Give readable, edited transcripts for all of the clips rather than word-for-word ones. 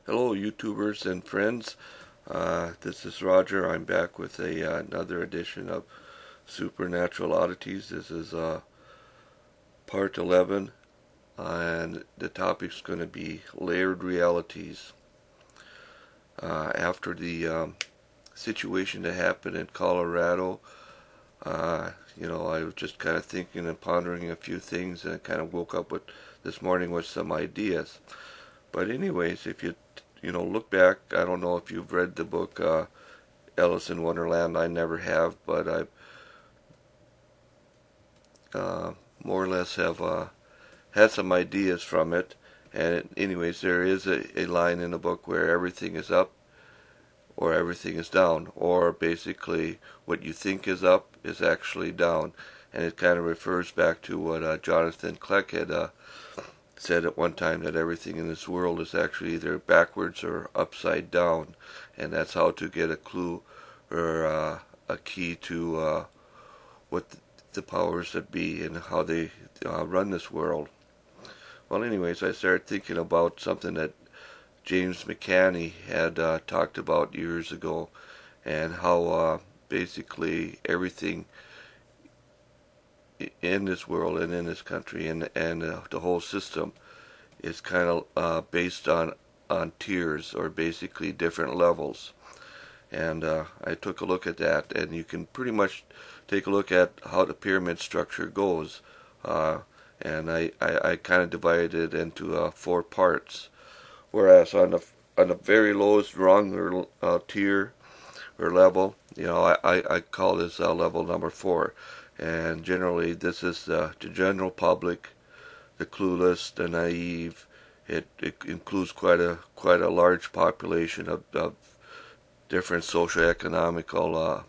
Hello, YouTubers and friends. This is Roger. I'm back with another edition of Supernatural Oddities. This is part 11, and the topic's going to be layered realities. After the situation that happened in Colorado, I was just kind of thinking and pondering a few things, and I kind of woke up this morning with some ideas. But anyways, if you look back, I don't know if you've read the book Alice in Wonderland. I never have, but I more or less have had some ideas from it. And anyways, there is a line in the book where everything is up or everything is down, or basically what you think is up is actually down. And it kind of refers back to what Jonathan Kleck had said at one time, that everything in this world is actually either backwards or upside down, and that's how to get a clue or a key to what the powers that be and how they run this world. Well, anyways, I started thinking about something that James McCanney had talked about years ago, and how basically everything in this world and in this country and the whole system is kind of based on tiers, or basically different levels. And I took a look at that, and you can pretty much take a look at how the pyramid structure goes. And I kind of divided it into 4 parts. Whereas on the very lowest rung or tier or level, I call this level number 4. And generally, this is the general public, the clueless, the naive. It includes quite a large population of different socioeconomical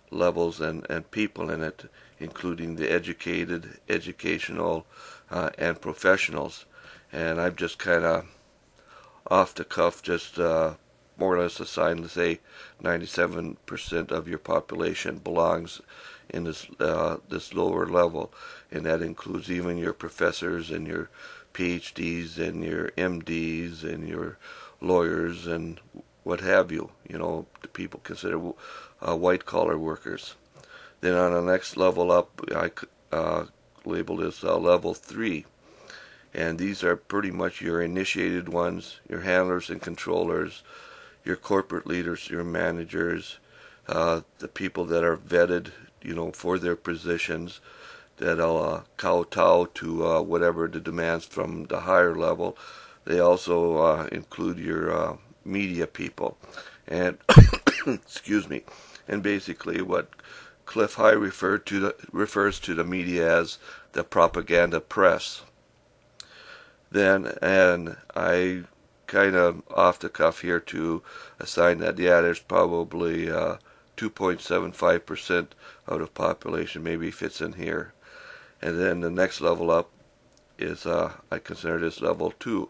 levels and people in it, including the educated, educational, and professionals. And I've just kind of off the cuff just more or less assigned to say 97% of your population belongs in this lower level, and that includes even your professors and your PhDs and your MDs and your lawyers and what have you. The people considered white collar workers. Then on the next level up, I labeled as level 3. And these are pretty much your initiated ones, your handlers and controllers, your corporate leaders, your managers, the people that are vetted, for their positions, that'll kowtow to whatever the demands from the higher level. They also include your media people. And, excuse me, and basically what Cliff High refers to the media as the propaganda press. Then, and I kind of off the cuff here to assign that, there's probably 2.75% of the population maybe fits in here. And then the next level up is I consider this level 2,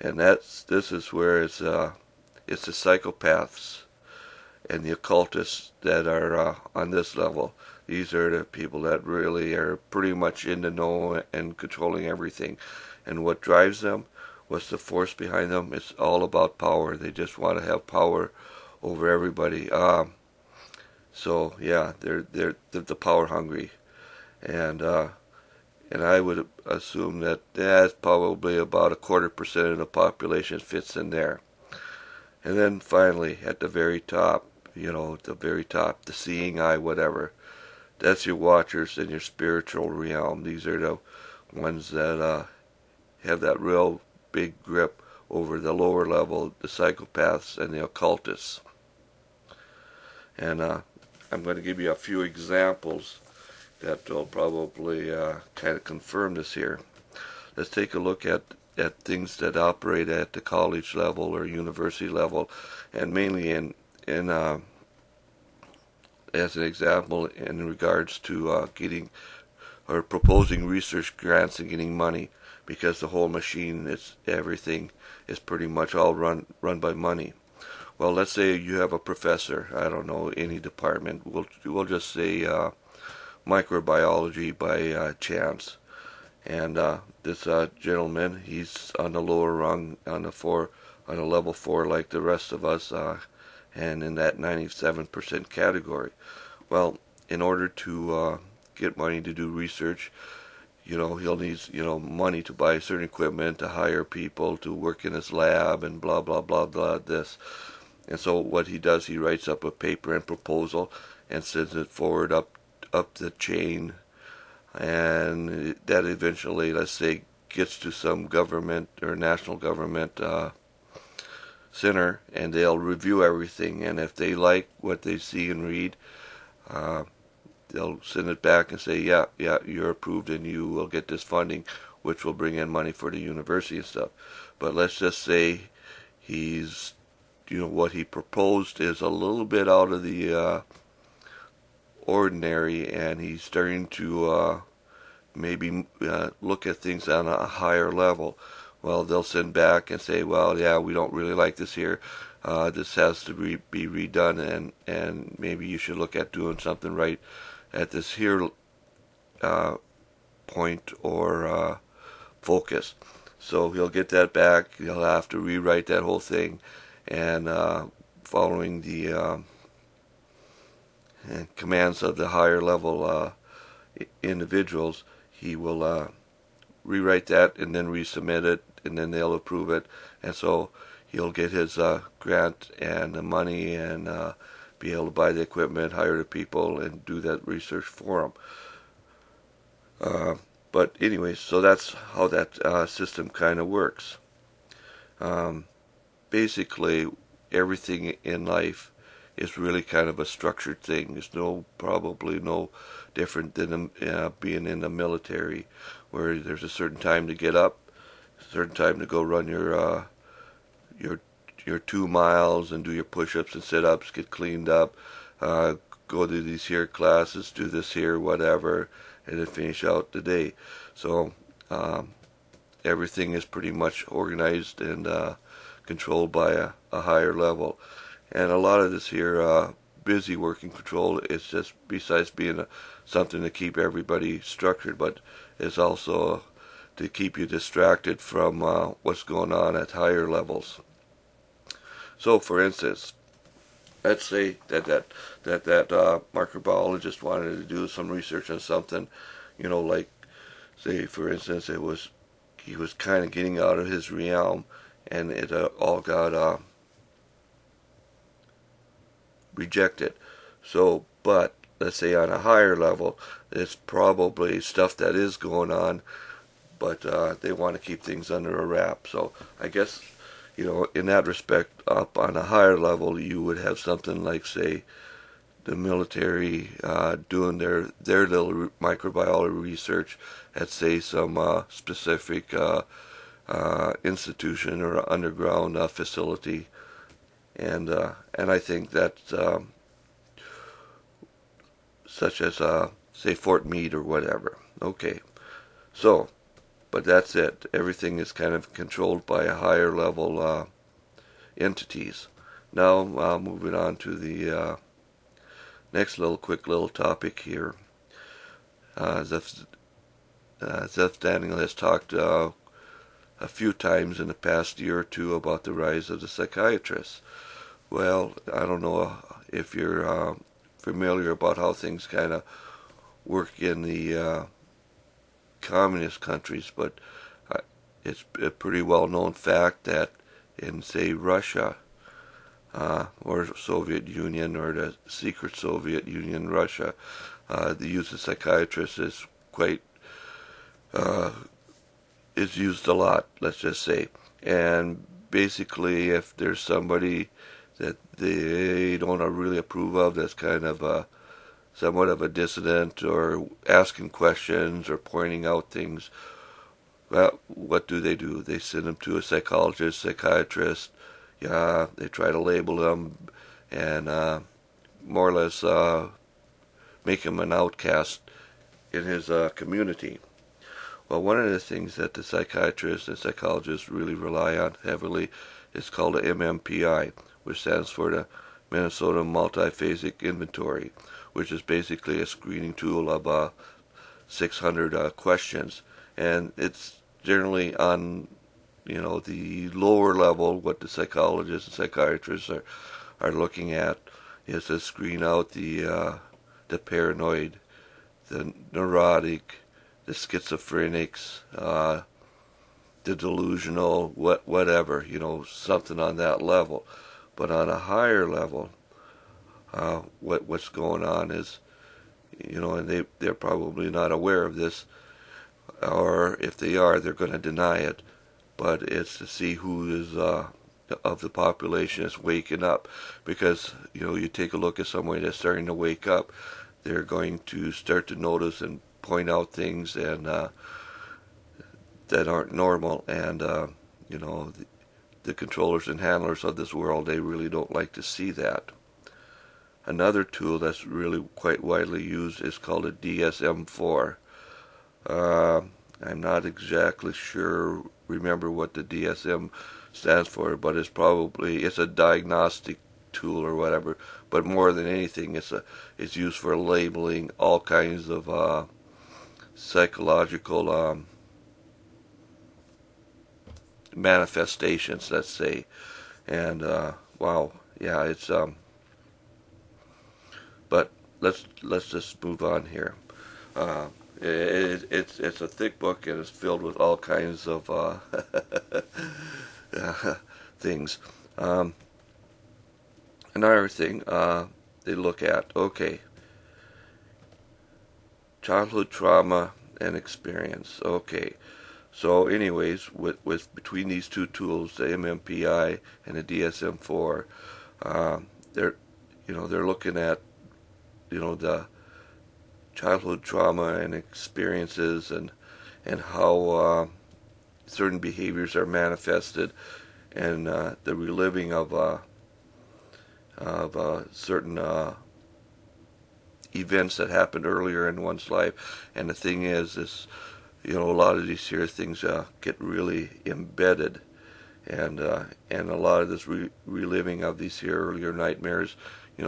and this is where it's the psychopaths and the occultists that are on this level. These are the people that really are pretty much in the know and controlling everything. And what drives them, what's the force behind them? It's all about power. They just want to have power over everybody. So yeah, they're the power hungry, and I would assume that that's probably about 0.25% of the population fits in there. And then finally, at the very top, the seeing eye, whatever, that's your watchers in your spiritual realm. These are the ones that have that real big grip over the lower level, the psychopaths and the occultists. And I'm going to give you a few examples that will probably kind of confirm this here. Let's take a look at things that operate at the college level or university level, and mainly in as an example in regards to getting or proposing research grants and getting money, because the whole machine, everything is pretty much all run by money. Well, let's say you have a professor, I don't know, any department, we'll just say microbiology by chance, and this gentleman, he's on the lower rung on the on a level 4 like the rest of us, and in that 97% category. Well, in order to get money to do research, he'll need, money to buy certain equipment, to hire people to work in his lab, and blah, blah, blah, blah, this. And so what he does, he writes up a paper and proposal and sends it forward up the chain, and that eventually, let's say, gets to some government or national government center, and they'll review everything, and if they like what they see and read, they'll send it back and say, yeah, you're approved and you will get this funding, which will bring in money for the university and stuff. But let's just say he's, what he proposed is a little bit out of the ordinary, and he's starting to maybe look at things on a higher level. Well, they'll send back and say, well, yeah, we don't really like this here. This has to be redone, and maybe you should look at doing something right at this here point or focus. So he'll get that back. He'll have to rewrite that whole thing, and following the commands of the higher level individuals, he will rewrite that and then resubmit it, and then they'll approve it, and so he'll get his grant and the money, and be able to buy the equipment, hire the people, and do that research for him. But anyway, so that's how that system kind of works. Basically, everything in life is really kind of a structured thing. It's probably no different than being in the military, where there's a certain time to get up, a certain time to go run your 2 miles and do your push-ups and sit-ups, get cleaned up, go to these here classes, do this here, whatever, and then finish out the day. So everything is pretty much organized and controlled by a higher level. And a lot of this here busy working control is just, besides being something to keep everybody structured, but it's also to keep you distracted from what's going on at higher levels. So, for instance, let's say that microbiologist wanted to do some research on something, like, say, for instance, he was kind of getting out of his realm, and it all got rejected. So, but let's say on a higher level, it's probably stuff that is going on, but they want to keep things under a wrap. So I guess, in that respect, up on a higher level, you would have something like, say, the military doing their little microbiology research at, say, some specific institution or underground facility, and I think that such as say Fort Meade or whatever. Okay, so. But that's it. Everything is kind of controlled by a higher level entities. Now, moving on to the next quick little topic here. Zeph Daniel has talked a few times in the past year or two about the rise of the psychiatrists. Well, I don't know if you're familiar about how things kind of work in the communist countries, but it's a pretty well-known fact that in, say, Russia or Soviet Union, or the secret Soviet Union, Russia, the use of psychiatrists is quite is used a lot, let's just say. And basically, if there's somebody that they don't really approve of, that's kind of somewhat of a dissident, or asking questions or pointing out things, well, what do? They send them to a psychologist, psychiatrist. Yeah, they try to label them and more or less make him an outcast in his community. Well, one of the things that the psychiatrists and psychologists really rely on heavily is called the MMPI, which stands for the Minnesota Multiphasic Inventory, which is basically a screening tool of 600 questions, and it's generally on, the lower level, what the psychologists and psychiatrists are looking at is to screen out the paranoid, the neurotic, the schizophrenics, the delusional, whatever, something on that level. But on a higher level, what's going on is, and they're probably not aware of this, or if they are, they're going to deny it. But it's to see who is of the population is waking up, because you take a look at somebody that's starting to wake up, they're going to start to notice and point out things and that aren't normal, and the controllers and handlers of this world, they really don't like to see that. Another tool that's really quite widely used is called a DSM-4. I'm not exactly remember what the DSM stands for, but it's a diagnostic tool or whatever. But more than anything, it's used for labeling all kinds of psychological manifestations, let's say. And wow, yeah, it's but let's just move on here. It's a thick book, and it's filled with all kinds of things. Another thing they look at, okay, childhood trauma and experience. Okay, so anyways, with between these two tools, the MMPI and the DSM-4, they're looking at the childhood trauma and experiences, and how certain behaviors are manifested, and the reliving of certain events that happened earlier in one's life. And the thing is a lot of these here things get really embedded, and a lot of this reliving of these here earlier nightmares,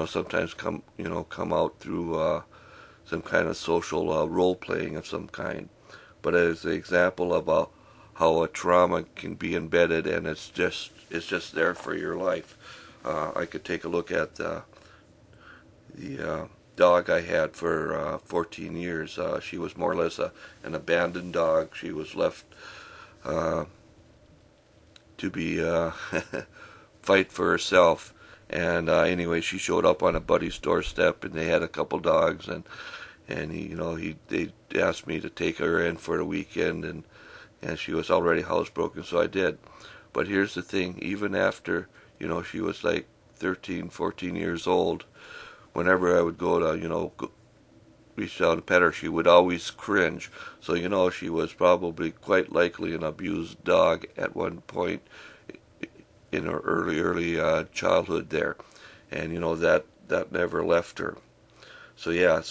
sometimes come out through some kind of social role playing of some kind. But as an example of how a trauma can be embedded, and it's just there for your life. I could take a look at the dog I had for 14 years. She was more or less an abandoned dog. She was left to be fight for herself. And anyway, she showed up on a buddy's doorstep, and they had a couple dogs, and they asked me to take her in for the weekend, and she was already housebroken, so I did. But here's the thing: even after she was like 13, 14 years old, whenever I would go to reach out and pet her, she would always cringe. So she was probably quite likely an abused dog at one point in her early childhood there, and that never left her. So yeah,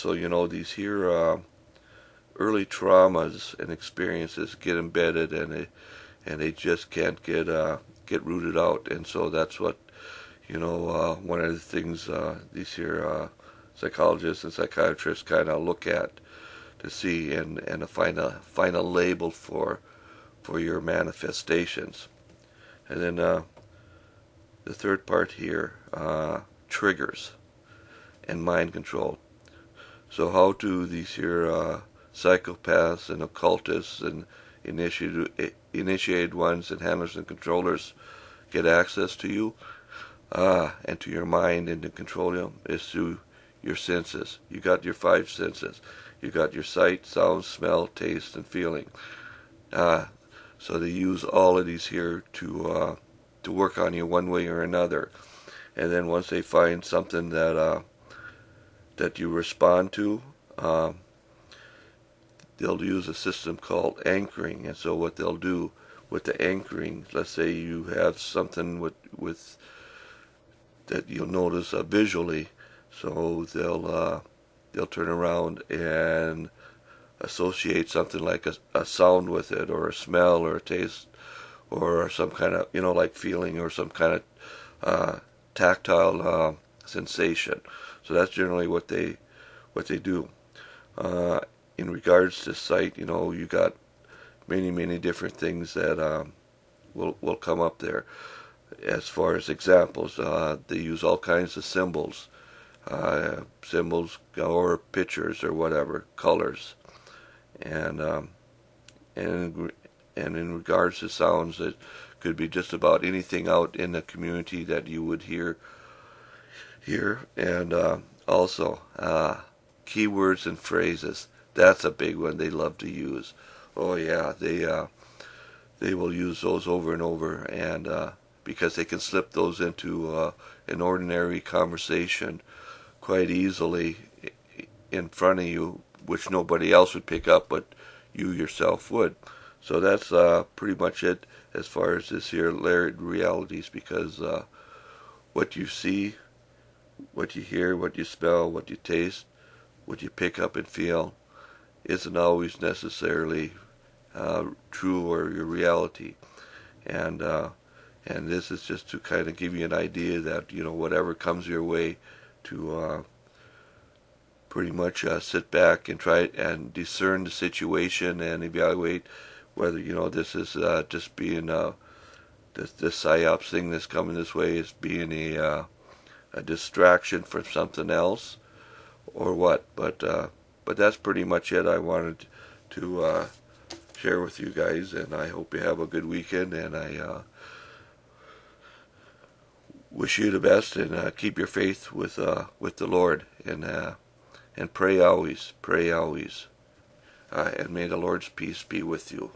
these here early traumas and experiences get embedded, and they just can't get rooted out. And so that's what one of the things these here psychologists and psychiatrists kind of look at to see and to find a label for your manifestations. And then the third part here, triggers and mind control. So how do these here psychopaths and occultists and initiated ones and handlers and controllers get access to you and to your mind, and to control you is through your senses. You got your 5 senses. You got your sight, sound, smell, taste, and feeling. So they use all of these here to work on you one way or another. And then once they find something that you respond to, they'll use a system called anchoring. And so what they'll do with the anchoring, let's say you have something with that you'll notice visually, so they'll turn around and associate something like a sound with it, or a smell, or a taste, or some kind of like feeling, or some kind of tactile sensation. So that's generally what they do. In regards to sight, you got many different things that will come up there. As far as examples, they use all kinds of symbols, or pictures or whatever, colors, and in regards to sounds, it could be just about anything out in the community that you would hear, and also keywords and phrases. That's a big one they love to use. Oh yeah, they will use those over and over, and because they can slip those into an ordinary conversation quite easily in front of you, which nobody else would pick up, but you yourself would. So that's pretty much it as far as this here layered realities, because what you see, what you hear, what you smell, what you taste, what you pick up and feel isn't always necessarily true or your reality. And this is just to kind of give you an idea that, whatever comes your way, to pretty much sit back and try and discern the situation and evaluate whether, this is just being this psyops thing that's coming this way is being a distraction from something else or what. But that's pretty much it I wanted to share with you guys, and I hope you have a good weekend, and I wish you the best, and keep your faith with the Lord, and pray always, and may the Lord's peace be with you.